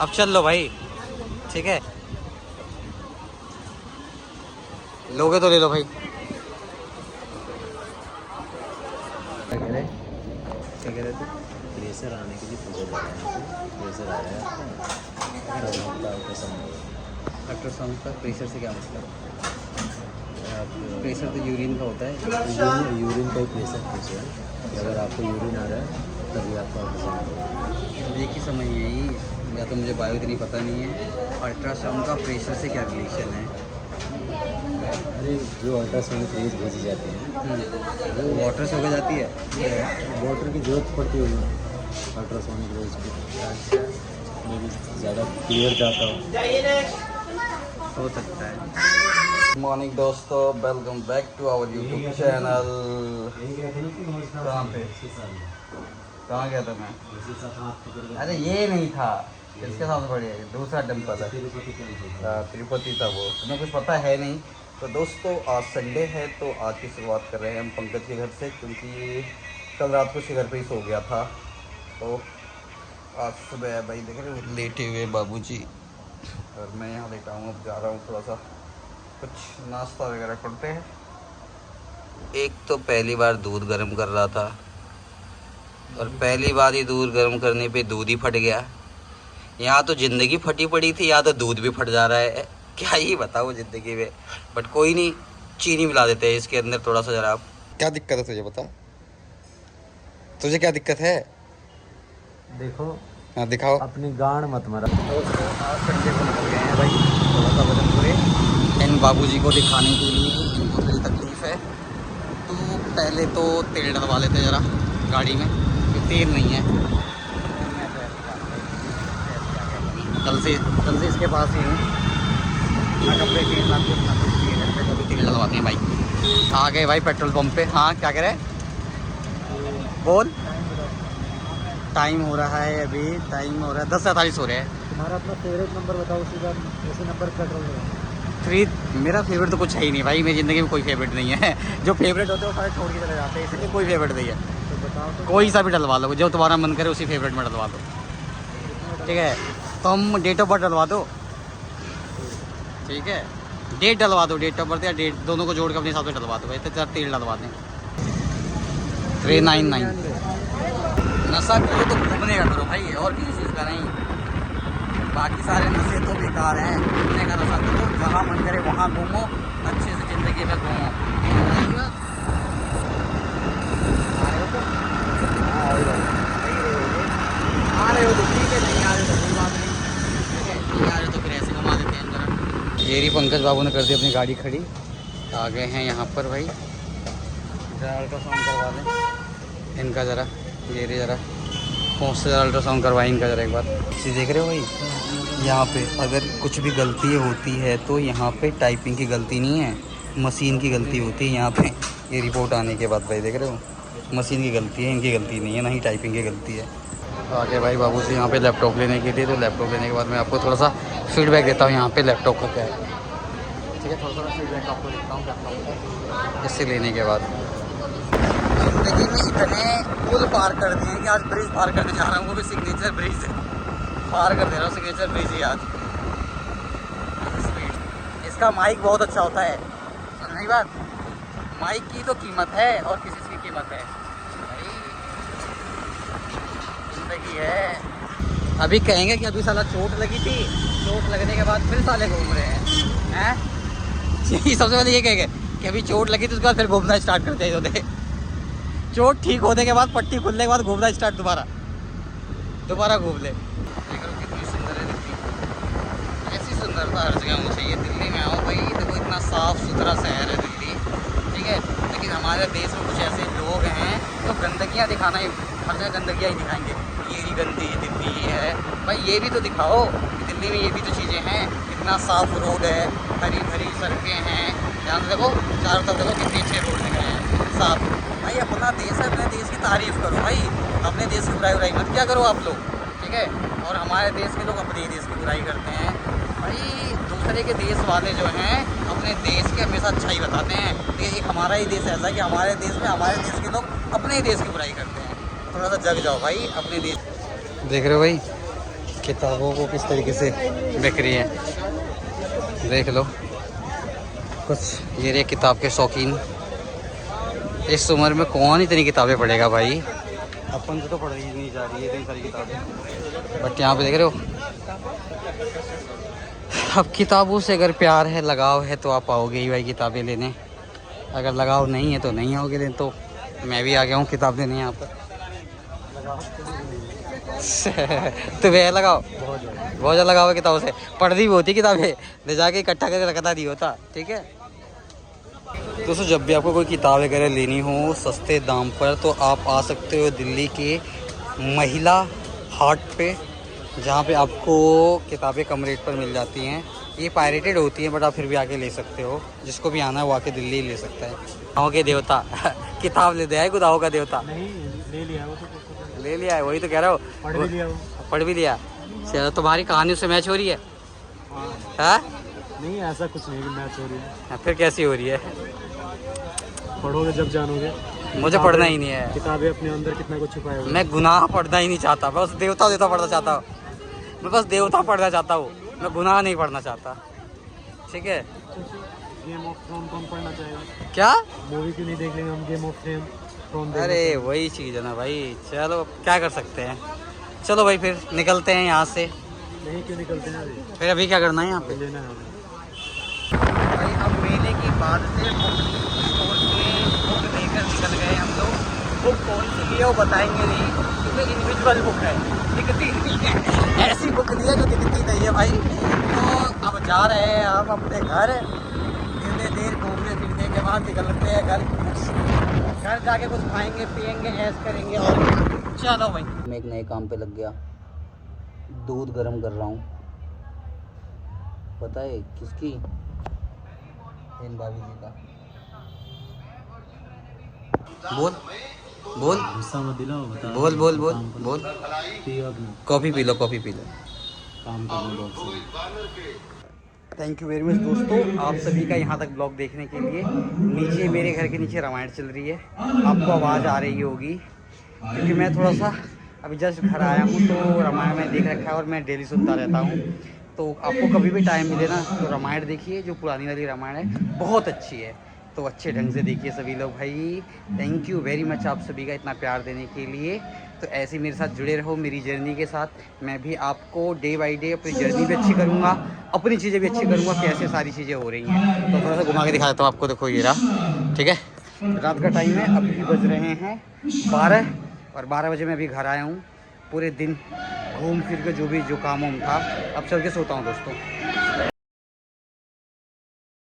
अब चल लो भाई, ठीक है, लोगे तो ले लो भाई। क्या कह रहे थे? प्रेशर आने के लिए पूछा जा रहा है। प्रेशर आ रहा है आपका अल्ट्रासाउंड का प्रेशर से क्या मतलब? आप प्रेशर तो यूरिन का होता है। यूरिन का ही प्रेशर पूछ रहे हैं कि अगर आपको यूरिन आ रहा है तभी आपका अल्ट्रासाउंड होगा। एक ही समझ नहीं आई, या तो मुझे बायो इतनी पता नहीं है, अल्ट्रासाउंड का प्रेशर से क्या रिलेशन है? अरे जो अल्ट्रासाउंड रेज भेजी जाती है वो वाटर से हो जाती है। वाटर की जरूरत पड़ती होगी अल्ट्रासाउंड रेज को, में भी ज़्यादा क्लियर जाता हो सकता है। मॉर्निंग दोस्तों, welcome back to our YouTube channel. कहाँ गया था मैं? अरे ये नहीं था, इसके साथ बढ़िया दूसरा टेम्पल है, तिरुपति था वो। तुम्हें कुछ पता है नहीं? तो दोस्तों आज संडे है तो आज की शुरुआत कर रहे हैं हम पंकज के घर से, क्योंकि कल रात को उसके घर पे ही सो गया था। तो आज सुबह भाई देख रहे हो लेटे हुए बाबूजी, और मैं यहाँ लेटा हूँ। अब जा रहा हूँ थोड़ा सा कुछ नाश्ता वगैरह करते हैं। एक तो पहली बार दूध गर्म कर रहा था, और पहली बार ही दूध गर्म करने पे दूध ही फट गया। यहाँ तो ज़िंदगी फटी पड़ी थी, यहाँ तो दूध भी फट जा रहा है। क्या ही बताओ ज़िंदगी में, बट कोई नहीं, चीनी मिला देते हैं इसके अंदर थोड़ा सा जरा। क्या दिक्कत है तुझे, बता तुझे क्या दिक्कत है? देखो हाँ दिखाओ। अपनी गांड मत मारा। दोस्तों आज संडे को निकल गए हैं भाई थोड़ा सा वजन पूरे इन बाबूजी को दिखाने के लिए, जिनको थोड़ी तकलीफ़ है। तो पहले तो तेल डलवा लेते ज़रा गाड़ी में, कि तेल नहीं है। कल से इसके पास ही हूँ, कपड़े तेल तेल डलवाते हैं भाई। आ गए भाई पेट्रोल पंप पे। हाँ क्या कह रहे हैं, बोल। टाइम हो रहा है अभी, टाइम हो रहा है 10:47 हो रहे हैं। तुम्हारा अपना फेवरेट नंबर बताओ, सीधा उसी नंबर पेट्रोल में। मेरा फेवरेट तो कुछ है ही नहीं भाई, मेरी ज़िंदगी में कोई फेवरेट नहीं है। जो फेवरेट होते हैं वो सारे छोड़ के चले जाते हैं, इसलिए कोई फेवरेट नहीं है। तो बताओ तो। कोई सा भी डलवा लो, जो तुम्हारा मन करे उसी फेवरेट में डलवा दो, ठीक है। तुम डेट ऑफ बर्थ डलवा दो, ठीक है। डेट डलवा दो, डेट ऑफ बर्थ या डेट दोनों को जोड़ के अपने हिसाब से डलवा दो। वैसे तो तेल डलवा दें 399। नशा करो तो घूमने का करो भाई, और किसी चीज़ का नहीं। बाकी सारे नशे तो बेकार हैं, घूमने का नशा करो, जहाँ मन करे वहाँ घूमो, अच्छे से ज़िंदगी में घूमो। आ रहे हो तो ठीक है, नहीं आ रहे तो कोई बात नहीं, ठीक है। नहीं आ रहे तो फिर ऐसे घुमा देते हैं जरा। ये रही पंकज बाबू ने कर दी अपनी गाड़ी खड़ी, आ गए हैं यहाँ पर भाई। जरा अल्ट्रासाउंड करवा दें इनका ज़रा, ये रही ज़रा पहुँच से ज़रा अल्ट्रासाउंड करवाएं इनका ज़रा एक बार। चीज़ देख रहे हो भाई, यहाँ पे अगर कुछ भी गलती होती है तो यहाँ पे टाइपिंग की गलती नहीं है, मशीन की गलती होती है यहाँ पे। ये रिपोर्ट आने के बाद भाई देख रहे हो, मशीन की गलती है, इनकी गलती नहीं है, ना ही टाइपिंग की गलती है। आगे भाई बाबू से यहाँ पे लैपटॉप लेने के लिए, तो लैपटॉप लेने के बाद मैं आपको थोड़ा सा फीडबैक देता हूँ यहाँ पे लैपटॉप का क्या है, ठीक है। थोड़ा सा फीडबैक आपको देता हूँ इससे लेने के बाद। ज़िंदगी में इतने पुल पार कर दिए कि आज ब्रिज पार करने जा रहा हूँ, वो भी सिग्नेचर ब्रिज पार कर दे रहा हूँ, सिग्नेचर ब्रिज ही आज। इसका माइक बहुत अच्छा होता है, समझी बात। माइक की तो कीमत है और किसी चीज़ की कीमत है जिंदगी है। अभी कहेंगे कि अभी साला चोट लगी थी, चोट लगने के बाद फिर साले घूम रहे हैं। यही सबसे पहले ये कहेंगे कि अभी चोट लगी थी, उसके बाद फिर घूमना स्टार्ट करते हैं। होते चोट ठीक होने के बाद, पट्टी खुलने के बाद घूमना स्टार्ट, दोबारा घूम ले। कितनी सुंदर है दिल्ली, ऐसी सुंदरता हर जगह होनी चाहिए। दिल्ली में आओ भाई, देखो इतना साफ़ सुथरा शहर है दिल्ली, ठीक है। लेकिन हमारे देश में कुछ ऐसे लोग हैं जो गंदगियाँ दिखाना ही, हर जगह गंदगियाँ ही दिखाएंगे। ये ही गंदी दिल्ली है भाई, ये भी तो दिखाओ कि दिल्ली में ये भी तो चीज़ें हैं। इतना साफ़ रोड है, हरी भरी सड़कें हैं, ध्यान से देखो चारों तरफ, देखो कितने अच्छे रोड दिख रहे हैं साफ। भाई अपना देश है, अपने देश की तारीफ़ करो भाई, अपने देश की बुराई मत क्या करो आप लोग, ठीक है। और हमारे देश के लोग अपने देश की बुराई करते हैं भाई। दूसरे के देश वाले जो हैं अपने देश के हमेशा अच्छा ही बताते हैं। एक हमारा ही देश ऐसा है कि हमारे देश में हमारे देश के लोग अपने ही देश की बुराई करते हैं। थोड़ा सा जग जाओ भाई अपने देश। देख रहे हो भाई किताबों को किस तरीके से बिक रही है देख लो। कुछ ये रहे किताब के शौकीन। इस उम्र में कौन इतनी किताबें पढ़ेगा भाई, अपन तो पढ़ ही नहीं जा रही है इतनी सारी किताबें। बट यहाँ पे देख रहे हो, अब किताबों से अगर प्यार है, लगाव है, तो आप आओगे ही भाई किताबें लेने। अगर लगाव नहीं है तो नहीं आओगे लेने। तो मैं भी आ गया हूँ किताब लेने यहाँ पर। तो वे लगाओ, बहुत ज़्यादा लगाओ किताबों से। पढ़नी भी होती किताबें, ले जाके इकट्ठा करके रखता नहीं होता। ठीक है दोस्तों, जब भी आपको कोई किताब वगैरह लेनी हो सस्ते दाम पर, तो आप आ सकते हो दिल्ली के महिला हाट पे, जहाँ पे आपको किताबें कम रेट पर मिल जाती हैं। ये पायरेटेड होती हैं बट आप फिर भी आके ले सकते हो। जिसको भी आना है वो आके दिल्ली ले सकता है। गाँव के देवता किताब ले दिया है गुदाओं का देवता। नहीं ले लिया वो तो ले लिया है, वही तो कह रहा हो। पढ़ भी लिया वो। पढ़ भी लिया। चलो तुम्हारी कहानी से मैच हो रही है? हाँ नहीं ऐसा कुछ नहीं कि मैच हो रही है। फिर कैसी हो रही है? पढ़ोगे जब जानोगे। मुझे पढ़ना ही नहीं है। किताबें अपने अंदर कितना कुछ छुपाए हुए। मैं गुनाह पढ़ना ही नहीं चाहता, मैं बस देवता देवता पढ़ना चाहता हूँ। मैं बस देवता पढ़ना चाहता हूँ, मैं गुनाह नहीं पढ़ना चाहता। ठीक है गेम ऑफ थ्रोन कौन पढ़ना चाहेगा? क्या मूवी क्यों नहीं देख लेंगे हम गेम ऑफ थ्रोन? अरे वही चीज़ है ना भाई। चलो क्या कर सकते हैं। चलो भाई फिर निकलते हैं यहाँ से। नहीं क्यों निकलते हैं अभी? फिर अभी क्या करना है यहाँ पे? लेना है भाई अब मेले की बाद से बुक लेकर निकल गए हम लोग। बुक कौन सी ली है वो बताएंगे नहीं, क्योंकि इंडिविजुअल बुक है, दिखती नहीं है। ऐसी बुक ली है जो दिखती नहीं है भाई। तो अब जा रहे हैं हम अपने घर। कितने देर घूमने फिरने के बाद निकलते हैं घर जाके कुछ खाएंगे पियेंगे ऐश करेंगे। और चलो भाई, मैं एक नए काम पे लग गया। दूध गर्म कर रहा हूँ। पता है किसकी? इन भाभी जी का। बोल बोल गुस्सा मत दिलाओ। बता बोल बोल बोल बोल। Coffee P low, coffee P low. काम करने बहुत। थैंक यू वेरी मच दोस्तों, आप सभी का यहाँ तक ब्लॉग देखने के लिए। नीचे मेरे घर के नीचे रामायण चल रही है, आपको आवाज़ आ रही होगी क्योंकि मैं थोड़ा सा अभी जस्ट घर आया हूँ। तो रामायण मैंने देख रखा है और मैं डेली सुनता रहता हूँ। तो आपको कभी भी टाइम मिले ना तो रामायण देखिए, जो पुरानी वाली रामायण है बहुत अच्छी है। तो अच्छे ढंग से देखिए सभी लोग भाई। थैंक यू वेरी मच आप सभी का इतना प्यार देने के लिए। तो ऐसे मेरे साथ जुड़े रहो मेरी जर्नी के साथ। मैं भी आपको डे बाय डे अपनी जर्नी भी अच्छी करूँगा, अपनी चीज़ें भी अच्छी करूँगा, कैसे सारी चीज़ें हो रही हैं। तो थोड़ा सा घुमा के दिखा देता हूँ आपको। देखो ये रहा, ठीक है। रात का टाइम है, अभी बज रहे हैं 12 और 12 बजे मैं अभी घर आया हूँ। पूरे दिन घूम फिर के जो काम वाम था, अब चल के सोता हूँ दोस्तों।